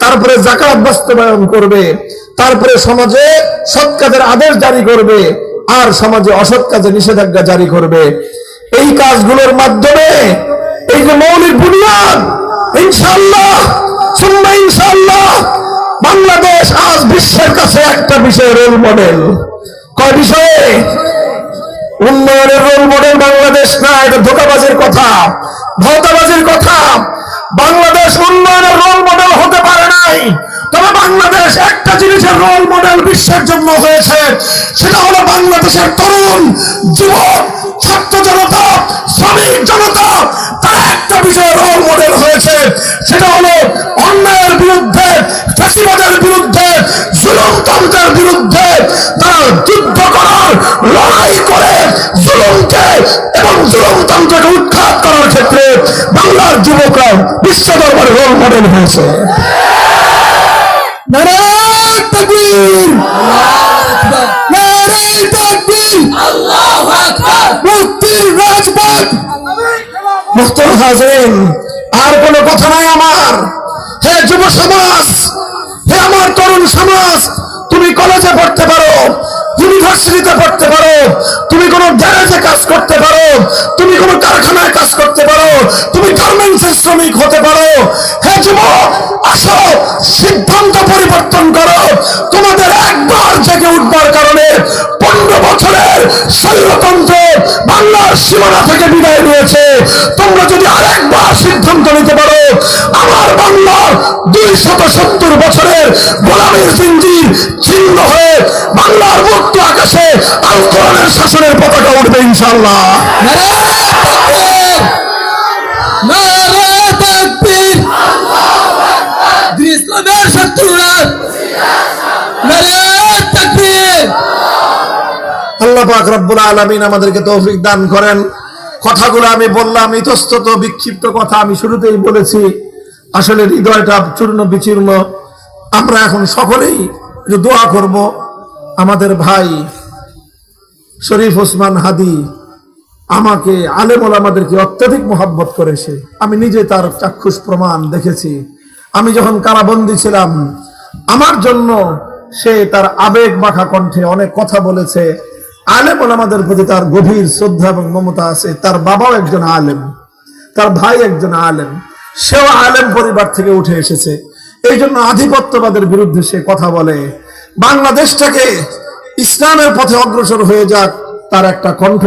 তারপরে যাকাত বাস্তবায়ন করবে, তারপরে সমাজে সৎ কাজের আদেশ জারি করবে, আর সমাজে অসৎ কাজে নিষেধাজ্ঞা জারি করবে। এই কাজগুলোর মাধ্যমে এই যে মৌলিক বুনিয়াদ, ইনশাআল্লাহ সুন্নাহ ইনশাআল্লাহ, বাংলাদেশ আজ বিশ্বের কাছে একটা বিষয় রোল মডেল। কয় বিষয়ে? উন্নয়নের রোল মডেল বাংলাদেশ না, এটা ধোঁকাবাজির কথা, ভৌতাবাজির কথা। বাংলাদেশ উন্নয়নের রোল মডেল হতে পারে নাই, তবে বাংলাদেশ একটা জিনিসের রোল মডেল বিশ্বের জন্য হয়েছে, সেটা হলো বাংলাদেশের তরুণ যুবক, ছাত্র জনতা, শ্রমিক জনতা, তারা একটা বিষয়ের রোল মডেল হয়েছে, সেটা হলো অন্যায়ের বিরুদ্ধে, ফ্যাসিবাদের বিরুদ্ধে, জুলুমতন্ত্রের বিরুদ্ধে তারা যুদ্ধ করার, লড়াই করে জুলুমকে এবং জুলুমতন্ত্রকে উৎখাত করার ক্ষেত্রে বাংলার যুবকরা বিশ্ব দরবারে রোল মডেল হয়েছে। নারায়ে তাকবীর, নারায়ে তাকবীর, আল্লাহু আকবার, মুক্তির রাজপথ। মুহতারাম হাজিরিন, আর কোনো কথা নাই আমার। হে যুব সমাজ, হে আমার তরুণ সমাজ, তুমি কলেজে পড়তে পারো, ইউনিভার্সিটিতে পড়তে পারো, তুমি কোনো গ্যারেজে কাজ করতে পারো, তুমি কোনো কারখানায় কাজ করতে পারো, তুমি গার্মেন্টসের শ্রমিক হতে পারো। হে যুবক, আসো, সিদ্ধান্ত পরিবর্তন করো। তোমাদের একবার জেগে উঠবার কারণে 15 বছরের স্বৈরতন্ত্র বাংলার সীমানা থেকে বিদায় নিয়েছে। তোমরা যদি আরেকবার সিদ্ধান্ত নিতে পারো, আমার বাংলার 270 বছরের গোলামীর জিঞ্জির ছিন্ন হয়ে বাংলার মুক্ত আকাশে আল কোরআনের শাসনের পতাকা উঠবে ইনশাআল্লাহ। নারায়ে তাকবীর, ইসলামের শত্রুরা নারায়ে তাকবীর। আল্লাহ পাক রব্বুল আলামিন আমাদেরকে তৌফিক দান করেন। কথাগুলো আমি বললাম ইতস্তত বিক্ষিপ্ত কথা, আমি শুরুতেই বলেছি, আসলে হৃদয়টা চূর্ণ বিচূর্ণ। আমরা এখন সকলেই দোয়া করব। আমাদের ভাই শরীফ ওসমান হাদি আমাকে, আলেম ওলামাদেরকে অত্যধিক মোহাব্বত করেছে। আমি নিজে তার চাক্ষুষ প্রমাণ দেখেছি। আমি যখন কারাবন্দী ছিলাম, আমার জন্য সে তার আবেগ মাখা কণ্ঠে অনেক কথা বলেছে। আলেম ওলামাদের প্রতি তার গভীর শ্রদ্ধা এবং মমতা আছে। তার বাবাও একজন আলেম, তার ভাই একজন আলেম, সেও আলেম পরিবার থেকে উঠে এসেছে। এই জন্য আধিপত্যবাদের বিরুদ্ধে সে কথা বলে। বাংলাদেশটাকে ইসলামের পথে অগ্রসর হয়ে যাক, তার একটা কণ্ঠ